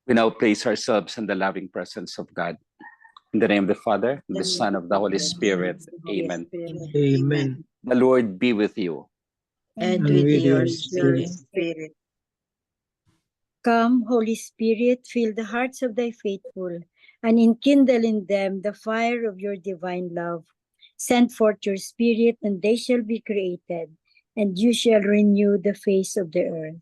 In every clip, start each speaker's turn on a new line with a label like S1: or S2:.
S1: We now place ourselves in the loving presence of God. In the name of the Father, the Son, of the Holy Spirit. Amen.
S2: Amen.
S1: The Lord be with you.
S3: And
S2: And
S3: with
S2: with
S3: your
S2: your
S3: spirit.
S4: Come, Holy Spirit, fill the hearts of thy faithful, and enkindle in them the fire of your divine love. Send forth your Spirit, and they shall be created, and you shall renew the face of the earth.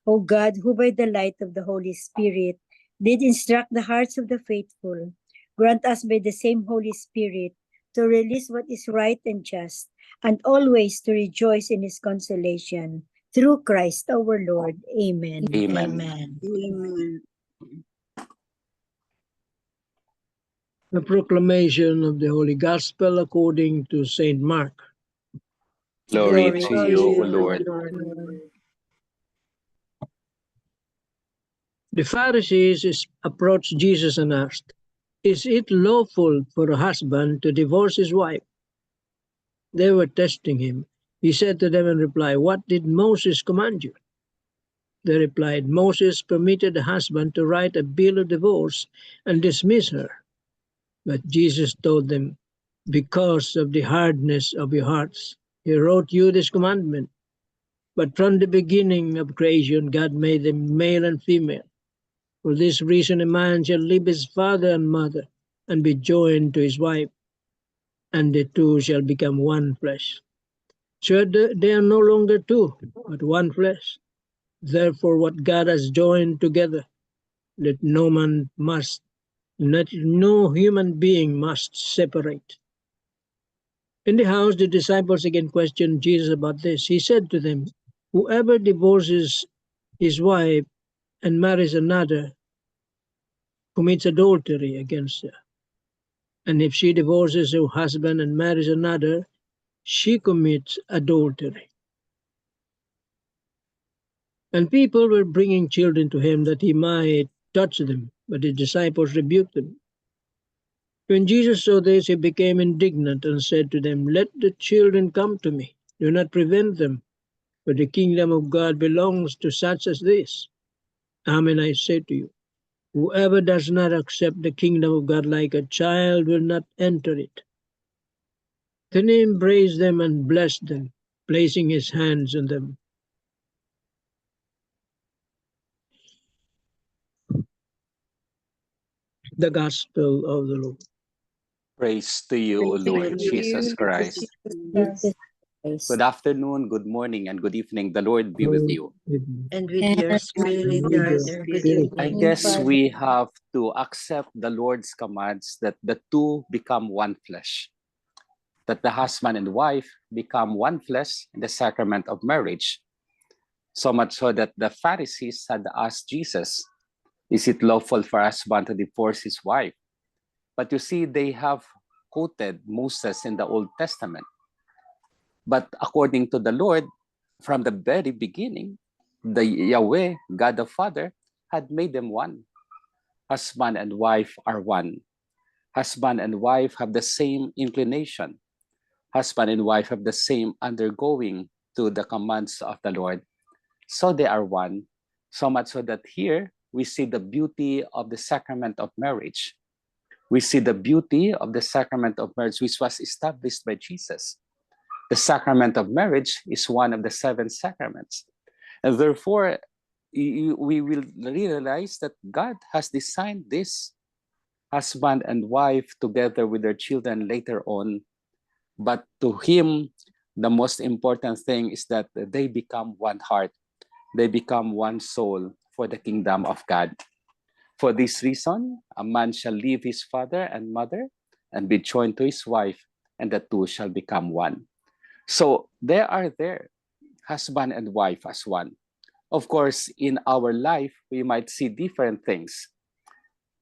S4: O God, who by the light of the Holy Spirit did instruct the hearts of the faithful, grant us by the same Holy Spirit to release what is right and just, and always to rejoice in his consolation. Through Christ our Lord. Amen.
S1: Amen.
S2: The proclamation of the Holy Gospel according to Saint Mark.
S1: Glory to you, O Lord.
S2: The Pharisees approached Jesus and asked, "Is it lawful for a husband to divorce his wife?" They were testing him. He said to them in reply, "What did Moses command you?" They replied, "Moses permitted a husband to write a bill of divorce and dismiss her." But Jesus told them, "Because of the hardness of your hearts, he wrote you this commandment. But from the beginning of creation, God made them male and female. For this reason, a man shall leave his father and mother and be joined to his wife, and the two shall become one flesh. So they are no longer two, but one flesh. Therefore, what God has joined together, let no human being must separate." In the house, the disciples again questioned Jesus about this. He said to them, "Whoever divorces his wife and marries another commits adultery against her. And if she divorces her husband and marries another, she commits adultery." And people were bringing children to him that he might touch them, but the disciples rebuked them. When Jesus saw this, he became indignant and said to them, "Let the children come to me. Do not prevent them, for the kingdom of God belongs to such as this. Amen, I say to you, whoever does not accept the kingdom of God like a child will not enter it." Then he embraced them and blessed them, placing his hands on them. The Gospel of the Lord.
S1: Praise to you, O Lord Jesus Christ. Good afternoon, good morning, and good evening. The Lord be with you.
S3: And with your spirit, Brother. Good
S1: I
S3: evening.
S1: guess we have to accept the Lord's commands that the two become one flesh, that the husband and wife become one flesh in the sacrament of marriage. So much so that the Pharisees had asked Jesus, "Is it lawful for a husband to divorce his wife?" But you see, they have quoted Moses in the Old Testament. But according to the Lord, from the very beginning, the Yahweh, God the Father, had made them one. Husband and wife are one. Husband and wife have the same inclination. Husband and wife have the same undergoing to the commands of the Lord. So they are one. So much so that here we see the beauty of the sacrament of marriage. We see the beauty of the sacrament of marriage, which was established by Jesus. The sacrament of marriage is one of the 7 sacraments. And therefore, we will realize that God has designed this husband and wife together with their children later on. But to him, the most important thing is that they become one heart. They become one soul for the kingdom of God. For this reason, a man shall leave his father and mother and be joined to his wife, and the two shall become one. So there, husband and wife as one. Of course, in our life, we might see different things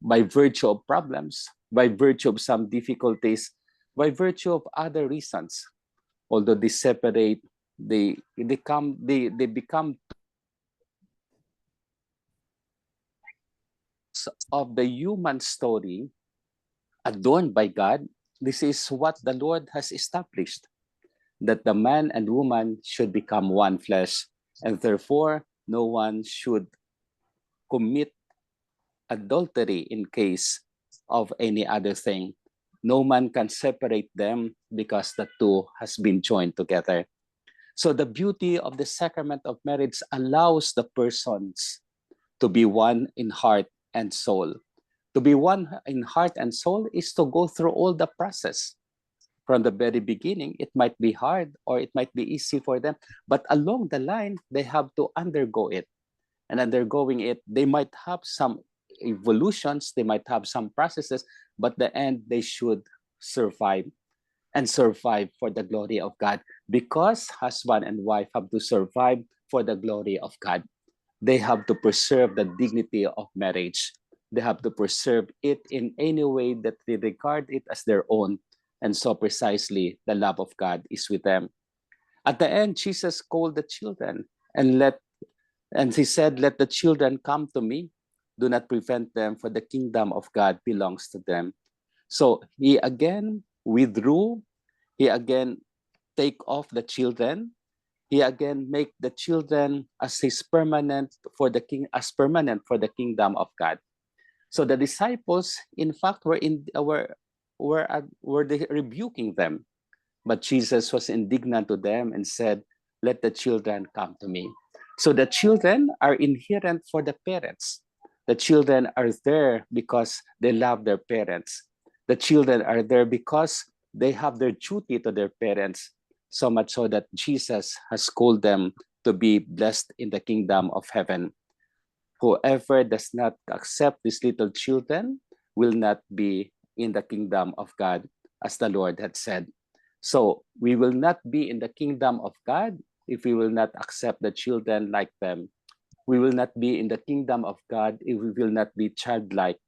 S1: by virtue of problems, by virtue of some difficulties, by virtue of other reasons. Although they separate, they become of the human story adorned by God. This is what the Lord has established, that the man and woman should become one flesh, and therefore no one should commit adultery in case of any other thing. No man can separate them because the two has been joined together. So the beauty of the sacrament of marriage allows the persons to be one in heart and soul. To be one in heart and soul is to go through all the process. From the very beginning, it might be hard or it might be easy for them, but along the line, they have to undergo it. And undergoing it, they might have some evolutions, they might have some processes, but the end, they should survive and survive for the glory of God, because husband and wife have to survive for the glory of God. They have to preserve the dignity of marriage. They have to preserve it in any way that they regard it as their own. And so precisely the love of God is with them. At the end, Jesus called the children and he said, "Let the children come to me. Do not prevent them, for the kingdom of God belongs to them." So he again withdrew. He again take off the children. He again make the children as his permanent for the kingdom of God. So the disciples, in fact, were they rebuking them, but Jesus was indignant to them and said, "Let the children come to me." So the children are inherent for the parents. The children are there because they love their parents. The children are there because they have their duty to their parents, so much so that Jesus has called them to be blessed in the kingdom of heaven. Whoever does not accept these little children will not be in the kingdom of God, as the Lord had said. So we will not be in the kingdom of God if we will not accept the children like them. We will not be in the kingdom of God if we will not be childlike.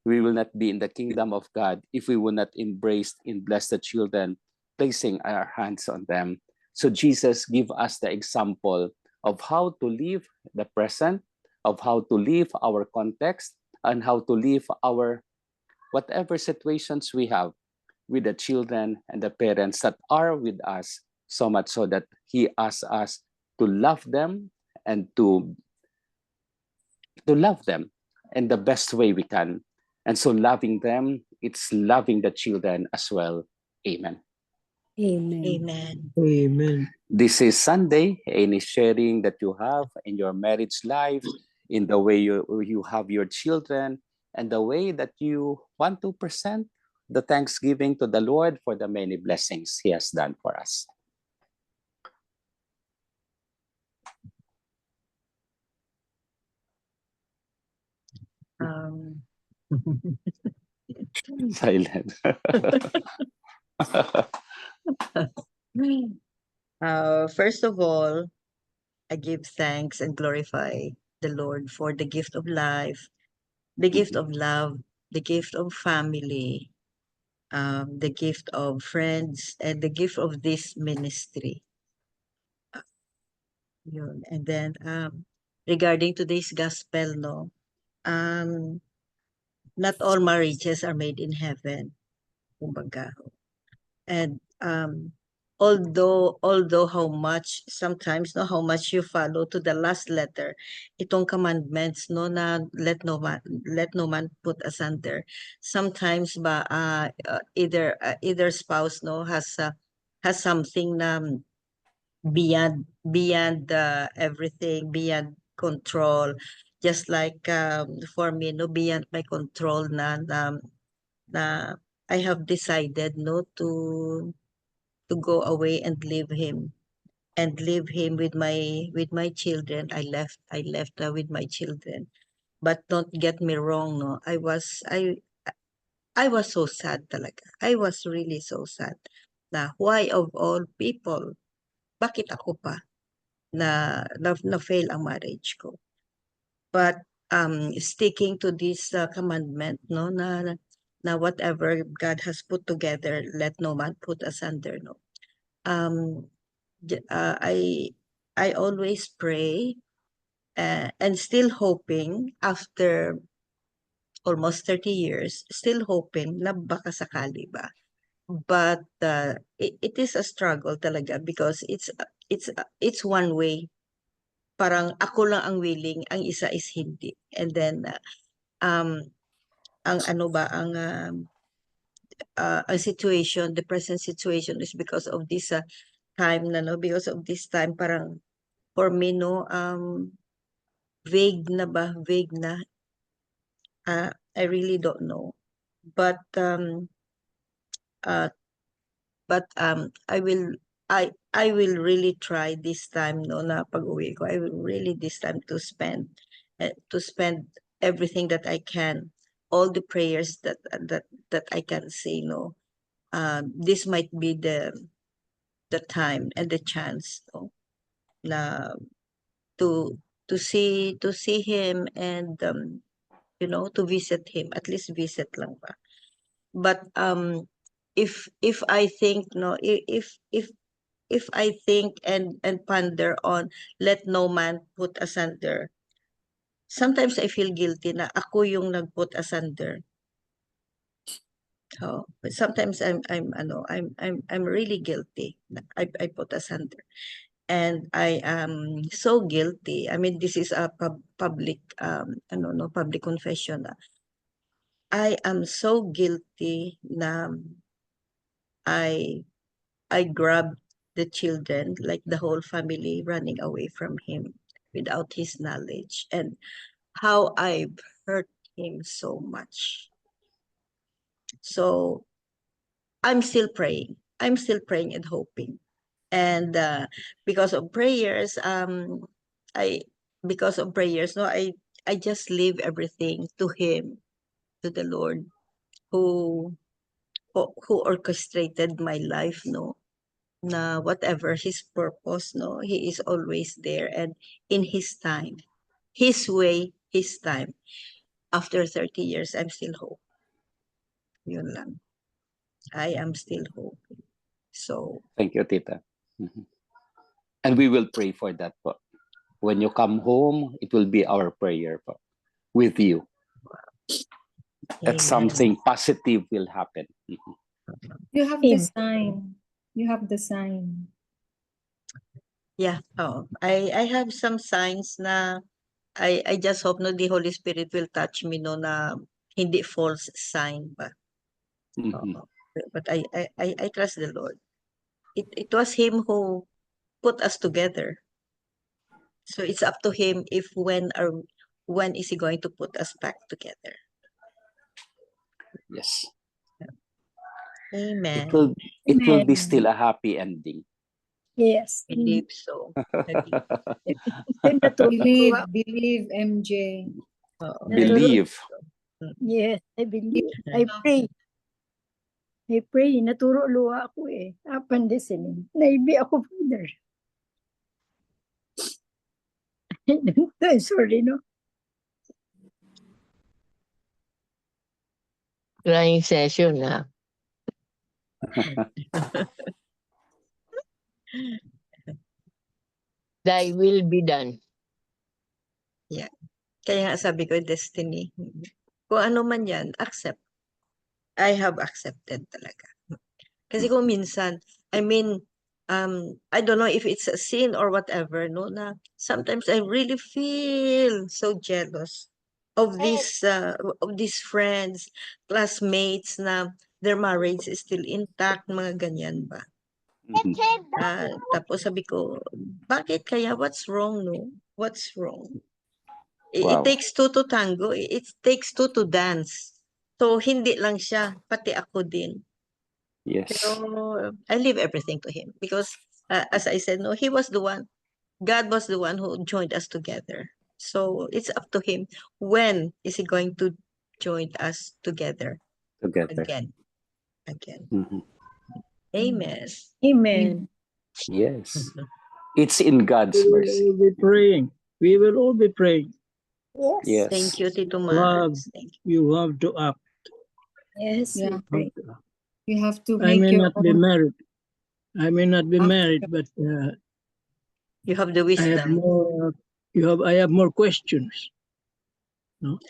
S1: We will not be in the kingdom of God if we will not embrace and bless the children, placing our hands on them. So Jesus give us the example of how to live the present, of how to live our context, and how to live our whatever situations we have with the children and the parents that are with us, so much so that he asks us to love them and to love them in the best way we can. And so loving them, it's loving the children as well. Amen.
S4: Amen.
S3: Amen.
S2: Amen.
S1: This is Sunday. Any sharing that you have in your marriage life, in the way you have your children, and the way that you want to present the thanksgiving to the Lord for the many blessings he has done for us. Silent.
S3: First of all, I give thanks and glorify the Lord for the gift of life, the gift of love, the gift of family, the gift of friends, and the gift of this ministry. Yun. And then regarding today's gospel, no, not all marriages are made in heaven. Kumbaga. And although how much sometimes no how much you follow to the last letter itong commandments no na let no man put asunder, sometimes ba either spouse no has something na beyond everything, beyond control, just like for me no beyond my control na I have decided no to go away and leave him with my children. I left with my children. But don't get me wrong, no. I was so sad talaga. I was really so sad na why of all people, bakit ako pa na fail ang marriage ko. But sticking to this commandment no na whatever God has put together, let no man put asunder, no. I always pray and still hoping after almost 30 years, still hoping na baka sakali ba. But it is a struggle talaga because it's one way. Parang ako lang ang willing, ang isa is hindi. And then ang ano ba, ang situation, the present situation is because of this time na, no? Because of this time, parang for me, no, vague na ba? Vague na. I really don't know. But I will really try this time, no, na pag-uwi ko. I will really this time to spend everything that I can, all the prayers that I can say, no. This might be the time and the chance, no, na to see him and you know, to visit him, at least visit lang ba. But if I think, no, if I think and ponder on let no man put asunder, sometimes I feel guilty na ako yung nagput asunder. Oh, but sometimes I'm really guilty. I put asunder. And I am so guilty. I mean, this is a public public confession. I am so guilty na I grabbed the children, like the whole family, running away from him without his knowledge, and how I've hurt him so much. So I'm still praying. I'm still praying and hoping. And because of prayers, no, I just leave everything to him, to the Lord, who orchestrated my life, no, na whatever his purpose, no, he is always there, and in his time, his way, his time. After 30 years, I'm still hope. Yun lang. I am still hoping. So,
S1: Thank you, Tita. Mhm. And we will pray for that po. When you come home, it will be our prayer po, with you. That
S3: amen.
S1: something positive will happen. Mhm.
S5: You have the
S4: Amen.
S5: sign. You have the sign.
S3: Yeah, I have some signs na I just hope no the Holy Spirit will touch me, no, na hindi false sign ba.
S1: Mhm.
S3: But I trust the Lord. It was him who put us together. So it's up to him if when is he going to put us back together.
S1: Yes.
S3: Amen.
S1: It will be
S4: Amen.
S1: still a happy ending.
S4: Yes.
S3: Believe so.
S5: Believe, MJ.
S1: Believe.
S4: Yes, I believe. I pray. I pray. Naturo luha ako eh. Apan listening. Naibi ako, Father. I'm sorry, no?
S6: Crying session na. Thy will be done.
S3: Kaya nga sabi ko, destiny. Kung ano man yan, accept. I have accepted talaga. Kasi kung minsan, I mean, I don't know if it's a sin or whatever, no, na sometimes I really feel so jealous of these friends, classmates na their marriage is still intact, mga ganyan ba.
S1: Mhm.
S3: Tapos sabi ko, bakit kaya? What's wrong, no? What's wrong? It
S1: Wow.
S3: takes two to tango. It takes two to dance. So, hindi lang siya, pati ako din.
S1: Yes.
S3: Pero, I leave everything to him. Because, as I said, no, he was the one, God was the one who joined us together. So, it's up to him. When is he going to join us together
S1: Together.
S3: again?
S1: Mhm.
S3: Amen.
S4: Amen.
S1: Yes. It's in God's
S2: We will
S1: mercy.
S2: all be praying. We will all be praying.
S4: Yes.
S1: Yes.
S3: Thank you, Tito
S2: Love.
S3: Mars. Thank you.
S2: You have to act.
S4: Yes,
S5: Yeah.
S4: we pray.
S5: You have to
S2: I
S5: make
S2: may
S5: your
S2: not be
S5: own.
S2: married. I may not be
S5: Act.
S2: married, but
S3: You have the
S2: I have
S3: wisdom.
S2: more. I have more questions. No?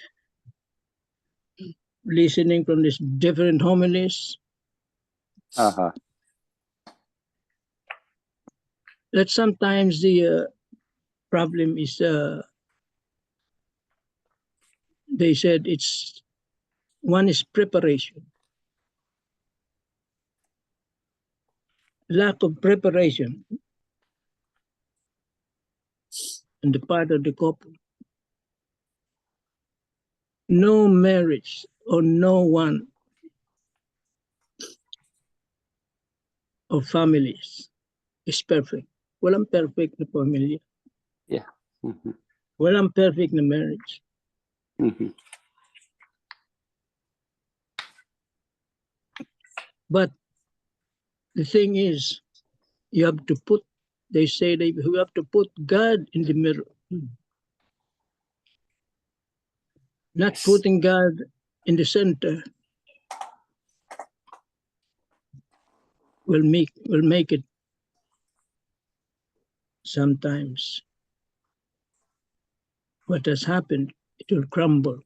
S2: Listening from these different homilies,
S1: Uh-huh.
S2: that sometimes the problem is they said one is preparation. Lack of preparation on the part of the couple. No marriage or no one of families is perfect. Walang perfect na pamilya.
S1: Yeah. Mhm.
S2: Walang perfect na marriage.
S1: Mhm.
S2: But the thing is, you have to put, they say that you have to put God in the middle. Not
S1: Yes.
S2: putting God in the center will make it sometimes. What has happened, it will crumble.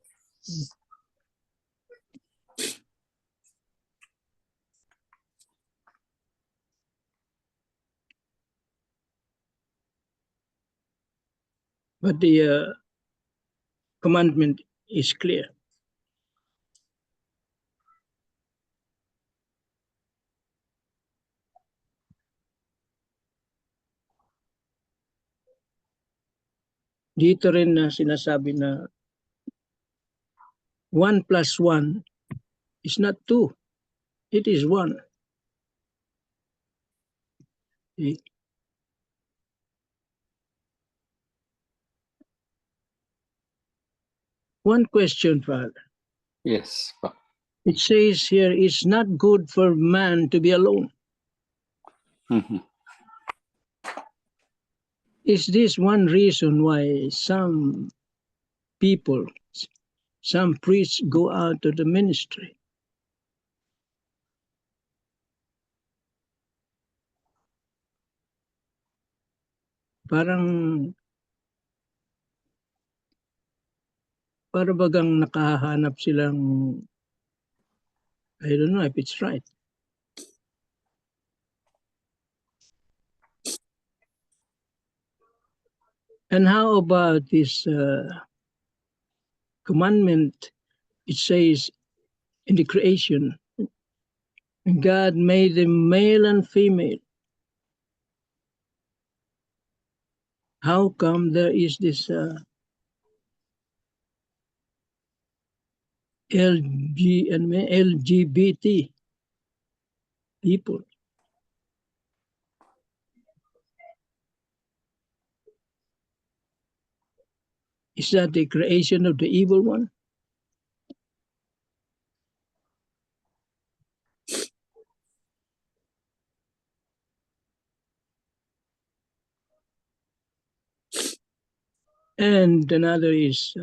S2: But the commandment is clear. Dito rin na sinasabi na 1 plus 1 is not 2. It is 1. See? One question, Father.
S1: Yes.
S2: It says here, it's not good for man to be alone.
S1: Mhm.
S2: Is this one reason why some people, some priests go out of the ministry? Para bagang nakahanap silang, I don't know if it's right. And how about this commandment? It says in the creation, God made them male and female. How come there is this LGBT people? Is that the creation of the evil one? And another is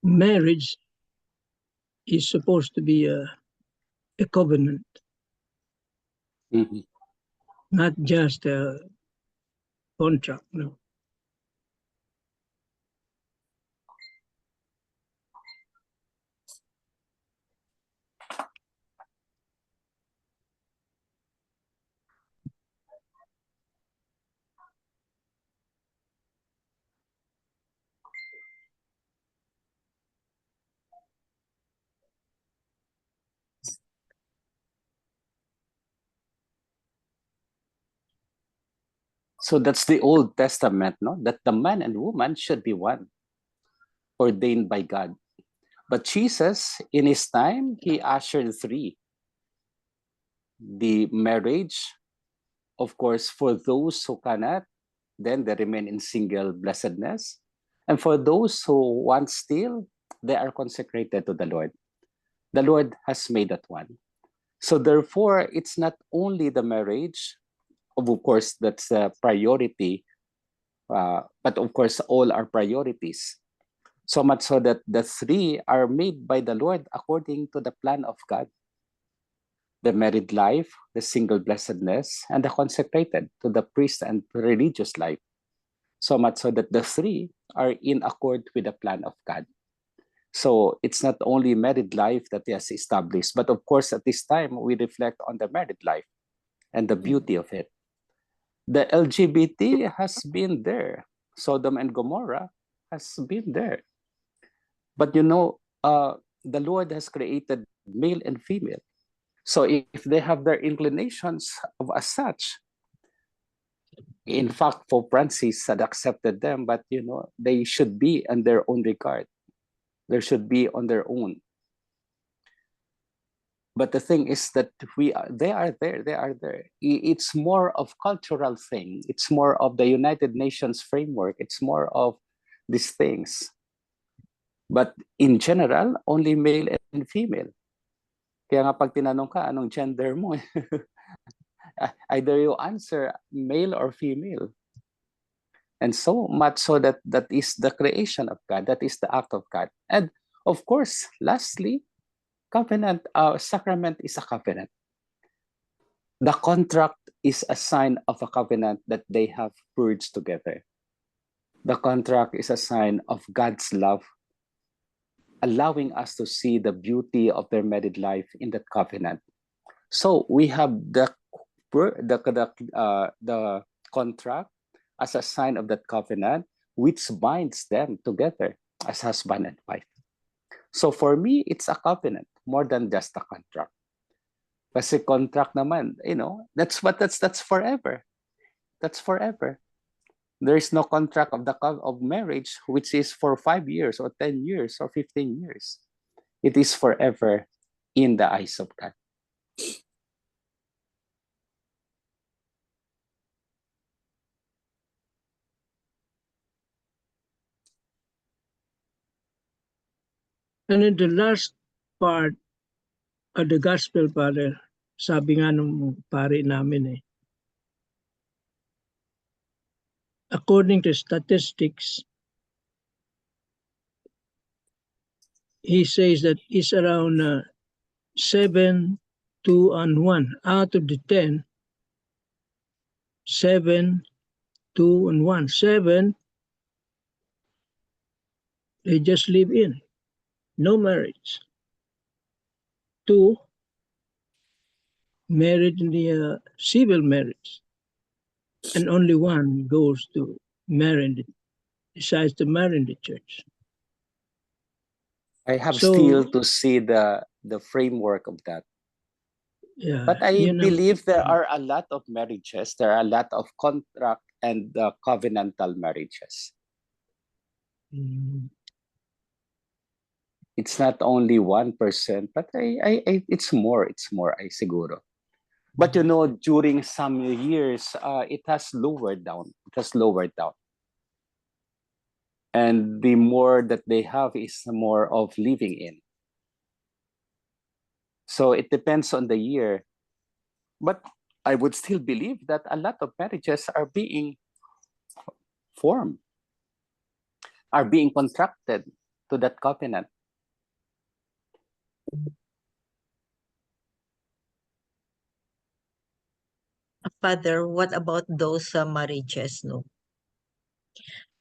S2: marriage is supposed to be a covenant,
S1: Mhm.
S2: not just a contract. No.
S1: So that's the Old Testament, no? That the man and woman should be one, ordained by God. But Jesus, in his time, he ushered 3. The marriage, of course, for those who cannot, then they remain in single blessedness. And for those who want still, they are consecrated to the Lord. The Lord has made that one. So therefore, it's not only the marriage, of course, that's a priority, but of course, all are priorities. So much so that the 3 are made by the Lord according to the plan of God. The married life, the single blessedness, and the consecrated to the priest and religious life. So much so that the 3 are in accord with the plan of God. So it's not only married life that He has established, but of course, at this time, we reflect on the married life and the beauty of it. The LGBT has been there. Sodom and Gomorrah has been there. But you know, the Lord has created male and female. So if they have their inclinations of as such, in fact, Pope Francis had accepted them, but you know, they should be in their own regard. They should be on their own. But the thing is that they are there. It's more of cultural thing. It's more of the United Nations framework. It's more of these things. But in general, only male and female. Kaya nga pag tinanong ka, anong gender mo? Either you answer male or female. And so much so that is the creation of God. That is the act of God. And of course, lastly, covenant, sacrament is a covenant. The contract is a sign of a covenant that they have purged together. The contract is a sign of God's love, allowing us to see the beauty of their married life in that covenant. So we have the contract as a sign of that covenant, which binds them together as husband and wife. So for me, it's a covenant more than just a contract. Kasi contract naman, you know, that's forever. That's forever. There is no contract of marriage which is for 5 years or 10 years or 15 years. It is forever in the eyes of God.
S2: And in the last part of the gospel, Father, sabi nga nung pare namin according to statistics, he says that it's around 7, 2, and 1. Out of the 10, 7, 2, and 1. 7, they just live in. No marriage. 2, married in the civil marriage. And only 1 goes to marry, decides to marry in the church.
S1: I have
S2: So-
S1: still to see the framework of that.
S2: Yeah,
S1: But I
S2: yun ang-
S1: believe there are a lot of marriages. There are a lot of contract and covenantal marriages.
S2: Mm,
S1: It's not only 1%, but it's more. It's more, I siguro. But you know, during some years, it has lowered down. It has lowered down. And the more that they have is more of living in. So it depends on the year. But I would still believe that a lot of marriages are being formed, are being contracted to that covenant.
S3: Father, what about those marriages, no?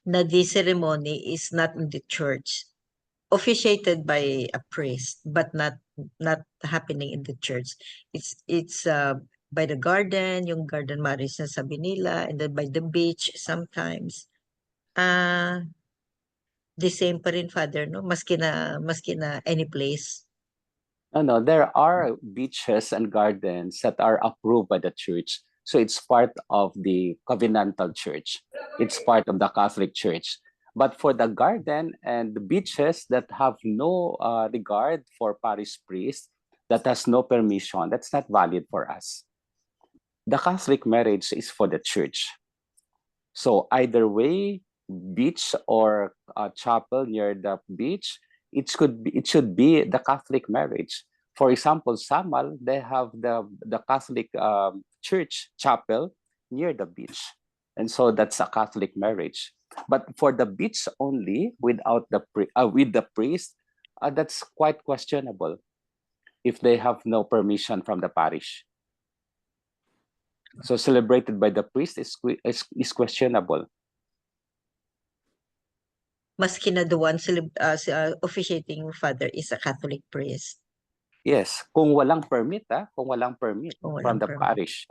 S3: Na the ceremony is not in the church, officiated by a priest, but not happening in the church. It's by the garden, yung garden marriage na sabi nila, and then by the beach sometimes. The same pa rin, Father, no? Maski na any place.
S1: No, there are beaches and gardens that are approved by the church. So it's part of the covenantal church. It's part of the Catholic Church. But for the garden and the beaches that have no regard for parish priest, that has no permission, that's not valid for us. The Catholic marriage is for the church. So either way, beach or a chapel near the beach, it should be the Catholic marriage. For example, Samal, they have the Catholic church chapel near the beach. And so that's a Catholic marriage. But for the beach only, without with the priest, that's quite questionable if they have no permission from the parish. So celebrated by the priest is questionable.
S3: Maski na the one officiating father is a Catholic priest.
S1: Yes, kung walang permit, kung walang permit
S3: Kung
S1: from
S3: walang
S1: the
S3: permit.
S1: parish.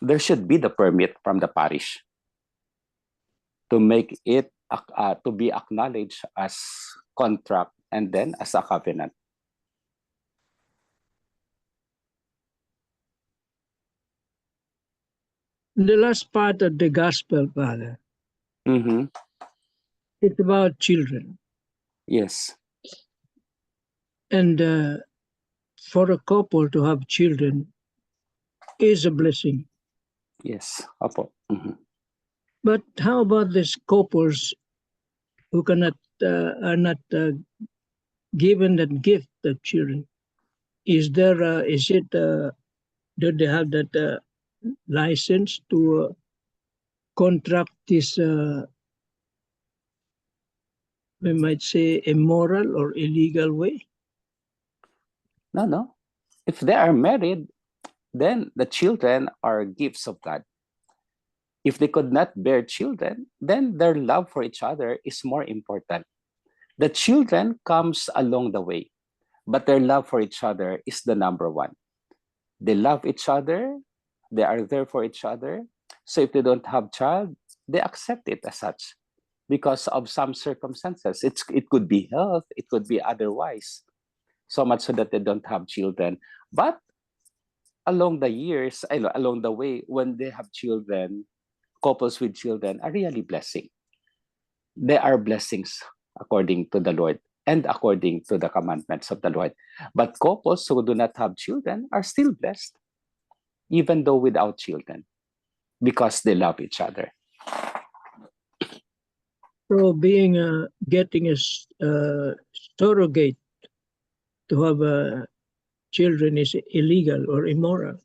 S1: there should be the permit from the parish to make it to be acknowledged as contract and then as a covenant.
S2: The last part of the gospel, Father,
S1: Mm-hmm.
S2: it's about children.
S1: Yes.
S2: And for a couple to have children is a blessing.
S1: Yes. Opo. Mhm.
S2: But how about these couples who cannot are not given that gift of children? Is there is it do they have that license to contract this we might say immoral or illegal way?
S1: No. If they are married, then the children are gifts of God. If they could not bear children, then their love for each other is more important. The children comes along the way, but their love for each other is the number one. They love each other, they are there for each other. So if they don't have child, they accept it as such because of some circumstances. It could be health, it could be otherwise. So much so that they don't have children. But along the years, along the way, when they have children, couples with children are really blessing. They are blessings according to the Lord and according to the commandments of the Lord. But couples who do not have children are still blessed, even though without children, because they love each other.
S2: So being getting a surrogate to have children is illegal or immoral.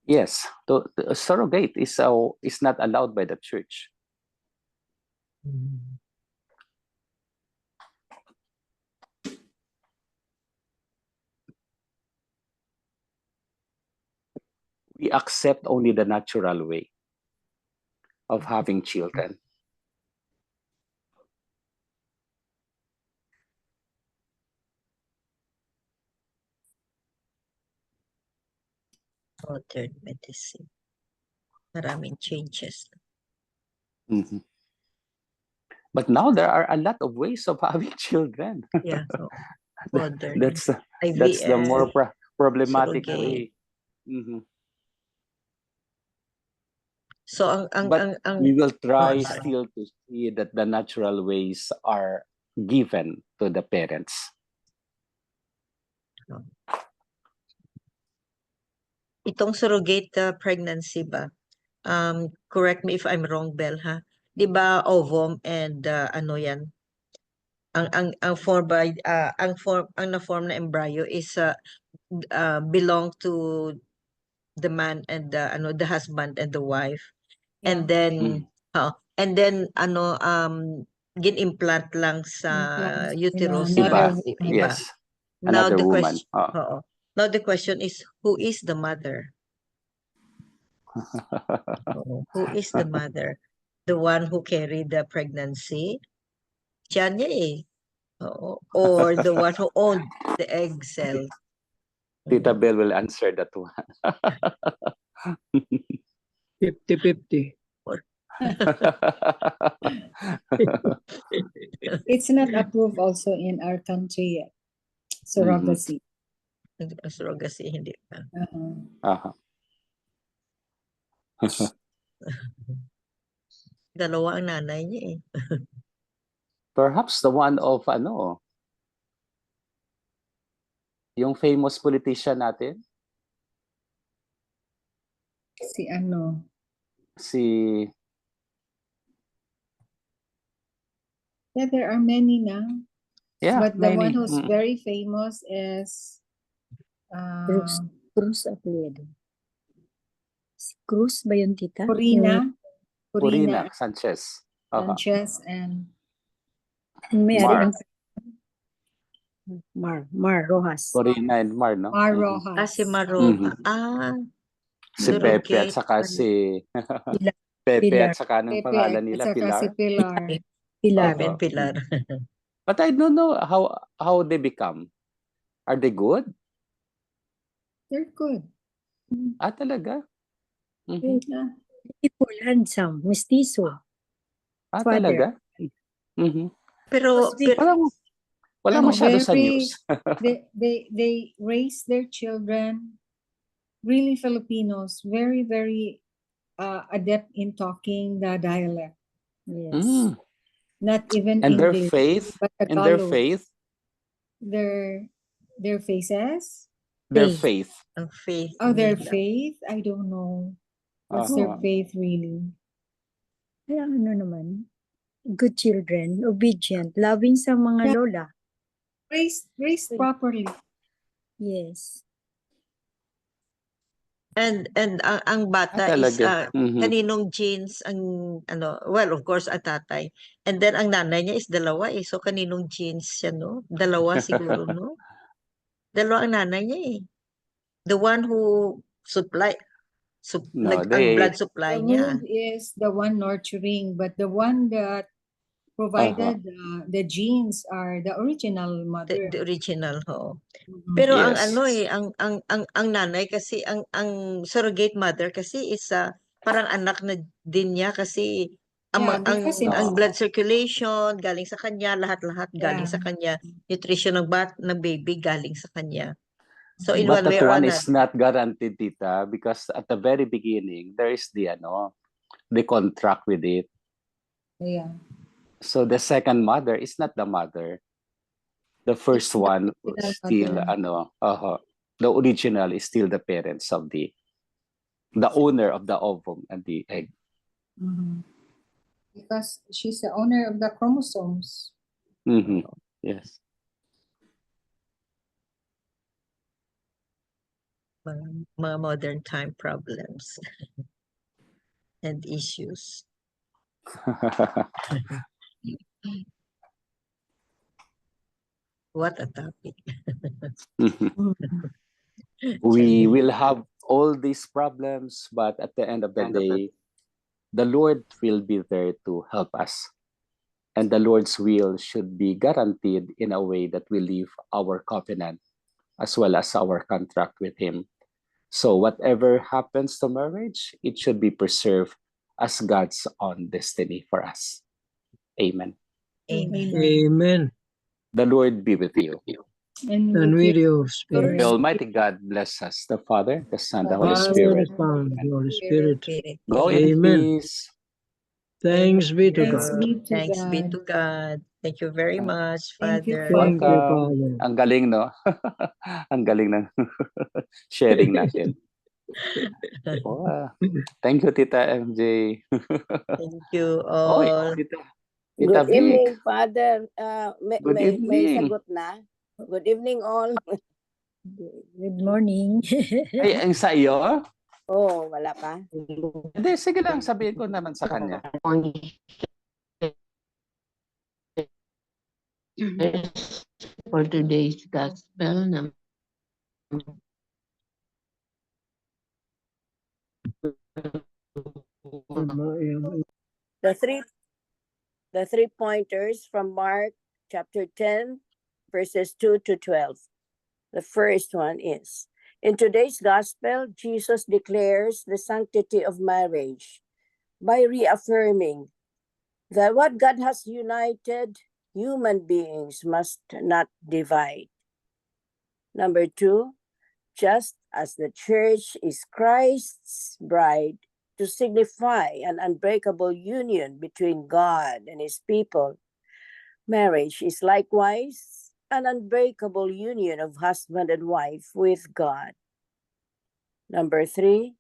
S1: Yes, the surrogate is not allowed by the church. We accept only the natural way of having children.
S3: Modern medicine. Maraming changes.
S1: Mhm. But now there are a lot of ways of having children.
S3: Yeah. Modern.
S1: That's the
S3: IVF,
S1: more problematic
S3: surrogate.
S1: way. Mhm.
S3: So
S1: But we will try
S3: sorry.
S1: still to see that the natural ways are given to the parents.
S3: Itong surrogate pregnancy ba? Correct me if I'm wrong, Bel, ha? 'Di ba ovum and ano 'yan? Ang form by ang na-form na embryo is belong to the man and the husband and the wife. And then gin-implant lang sa uterus
S5: another
S3: sa
S5: woman.
S3: iba.
S1: Yes.
S3: Now
S1: Another
S3: the
S1: woman.
S3: question, now the question is, who is the mother? Who is the mother? The one who carried the pregnancy? Siya niya eh. Or the one who owned the egg cell?
S1: Tita Bell will answer that one.
S2: 50-50.
S5: It's not approved also in our country yet. Surrogacy.
S3: Surrogacy, hindi pa. Dalawa ang nanay niya eh.
S1: Perhaps the one of yung famous politician natin,
S5: Si Yeah, there are many now.
S1: yeah,
S5: But the one
S1: many.
S5: who's very famous is
S4: Cruz Apellido. Si Cruz ba yun, tita?
S5: Corina
S1: Sanchez.
S5: Sanchez and
S4: May-ari
S1: Mar.
S4: ng Mar Rojas.
S1: Corina and Mar, no?
S5: Mar Rojas.
S3: Si Maroja.
S1: Si Pepe at saka si Pepe at saka ng
S5: Pepe
S1: pangalan
S5: at
S1: nila,
S5: saka
S1: Pilar.
S5: si Pilar.
S4: Pilar.
S3: And Pilar.
S1: But I don't know how they become. Are they good?
S5: They're good.
S1: Talaga? Mhm.
S4: Beautiful, handsome, mestizo.
S1: Ah,
S4: Father.
S1: talaga? Mhm.
S3: Pero,
S5: Because they-
S3: pero
S1: Walang masyado sa
S5: very,
S1: news.
S5: they raise their children, really Filipinos, very, very adept in talking the dialect.
S4: Yes.
S1: Mm.
S5: Not even
S1: And their
S5: English,
S1: faith,
S5: but
S1: and their
S5: Tagalog.
S1: faith,
S5: Their faces.
S1: their
S4: Faith.
S1: faith.
S3: ang faith
S5: Oh, their
S3: nila.
S5: faith? I don't know. What's their
S1: Uh-huh.
S5: faith really?
S4: Kaya ano naman, good children, obedient, loving sa mga
S5: Yeah.
S4: lola.
S5: Raised properly.
S4: Yes.
S3: And ang bata is
S1: Talaga. Mhm.
S3: kaninong genes ang ano, well, of course, ang tatay. And then ang nanay niya is dalawa eh. So kaninong genes siya, no? Dalawa siguro, no? Dalawa ang nanay niya eh. The one who
S1: No,
S3: ang
S1: they-
S3: blood supply
S5: The
S3: niya.
S5: wound is the one nurturing, but the one that provided the genes are the original mother.
S3: The original, ho.
S5: Mhm.
S3: Pero ang
S1: Yes.
S3: ano eh, ang nanay kasi, ang surrogate mother kasi is parang anak na din niya kasi
S5: Yeah,
S3: ang
S5: because
S1: in-
S3: blood circulation galing sa kanya, lahat-lahat galing
S5: Yeah.
S3: sa kanya, nutrition ng baby galing sa kanya. So in
S1: But
S3: one way
S1: that
S3: or
S1: one
S3: another,
S1: is not guaranteed, tita, because at the very beginning, there is the contract with it.
S5: Yeah.
S1: So the second mother is not the mother. The first
S5: It's the
S1: one
S5: original
S1: still
S5: mother.
S1: the original is still the parents of the owner of the ovum and the egg.
S5: Mhm. Because she's the owner of the chromosomes.
S1: Mhm. Yes.
S3: mga modern time problems and issues. What a topic.
S1: We will have all these problems, but at the end of the day, the Lord will be there to help us. And the Lord's will should be guaranteed in a way that we live our covenant as well as our contract with Him. So whatever happens to marriage, it should be preserved as God's own destiny for us. Amen.
S3: Amen.
S2: Amen.
S1: The Lord be with you.
S5: And
S2: And
S5: with
S2: with your
S1: The
S2: spirit.
S1: Almighty God bless us, the Father, the Son, the Holy
S2: Father,
S1: Spirit.
S2: the Son, the Holy Spirit.
S3: Spirit.
S1: Go in
S2: Amen.
S1: peace.
S2: Thanks be to
S5: Thanks
S2: God.
S5: be to
S3: Thanks be
S5: God.
S3: to God. Thank you very much,
S5: Thank you,
S3: Father.
S2: Thank you,
S1: Welcome.
S2: Father.
S1: Ang galing, no? Ang galing ng sharing natin. Oh, thank you, Tita MJ.
S3: Thank you
S1: Oy,
S3: all.
S1: Tita
S7: Good
S1: Vic.
S7: evening, Father.
S1: Good
S7: May
S1: evening.
S7: sagot na. Good evening, all.
S4: Good morning.
S1: Ay, ang sa iyo?
S7: Oh, wala pa.
S1: Hindi, sige lang, sabihin ko naman sa kanya.
S6: For today's gospel,
S7: The three pointers from Mark chapter 10, verses 2 to 12. The first one is, in today's gospel, Jesus declares the sanctity of marriage by reaffirming that what God has united, human beings must not divide. Number 2, just as the church is Christ's bride, to signify an unbreakable union between God and his people, marriage is likewise an unbreakable union of husband and wife with God. Number 3,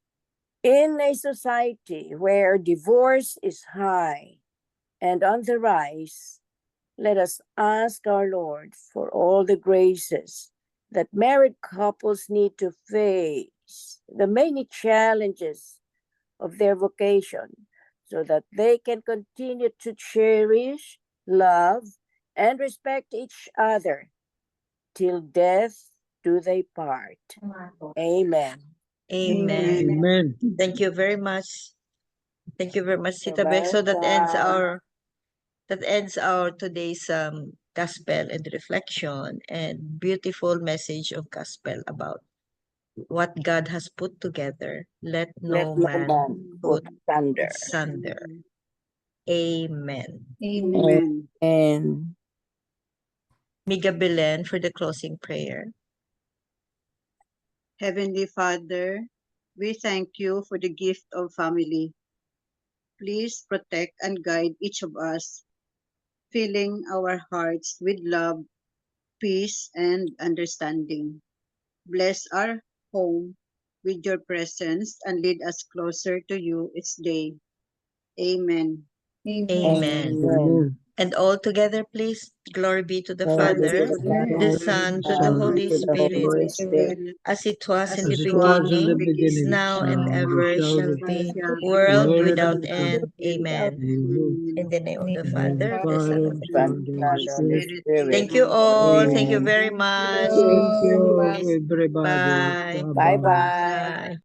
S7: in a society where divorce is high and on the rise, let us ask our Lord for all the graces that married couples need to face the many challenges of their vocation so that they can continue to cherish, love, and respect each other till death do they part. Amen.
S3: Amen.
S2: Amen.
S3: Thank you very much. Thank you very much,
S7: You're
S3: Tita Beck. So that ends
S7: welcome.
S3: our today's gospel and reflection and beautiful message of gospel about what God has put together, let
S7: Let
S3: no
S7: no
S3: man
S7: man
S3: put
S7: put thunder.
S3: asunder. Amen.
S5: Amen.
S7: And
S3: Miga Belen for the closing prayer.
S8: Heavenly Father, we thank you for the gift of family. Please protect and guide each of us, filling our hearts with love, peace, and understanding. Bless our home with your presence and lead us closer to you each day. Amen.
S3: Amen.
S2: Amen.
S3: And all together, please. Glory be to the
S7: Glory be
S3: Father,
S7: to the
S3: the
S7: Father,
S3: Son, to the
S7: Son,
S3: Holy
S7: to the Holy
S3: Spirit,
S7: Spirit,
S3: as it was in
S2: As
S3: the
S2: it was in the
S3: beginning, is
S2: beginning,
S3: now and
S2: and
S3: ever
S2: shall
S3: shall
S2: be,
S3: be, world
S2: world
S3: without
S2: without
S3: end.
S2: end.
S3: Amen.
S2: Amen.
S3: In the name of the
S2: In the name of the
S3: Father, the Son,
S2: Father,
S3: and
S2: and
S3: the
S2: Son,
S3: Holy
S2: and the
S7: Son,
S2: Holy
S7: the Holy
S2: Spirit.
S3: Spirit.
S7: Spirit.
S3: Thank you all. Thank you
S2: Amen.
S3: very much.
S2: Thank you,
S5: Bye.
S2: everybody.
S3: Bye.
S7: Bye
S2: Bye-bye.
S7: bye.
S3: Bye.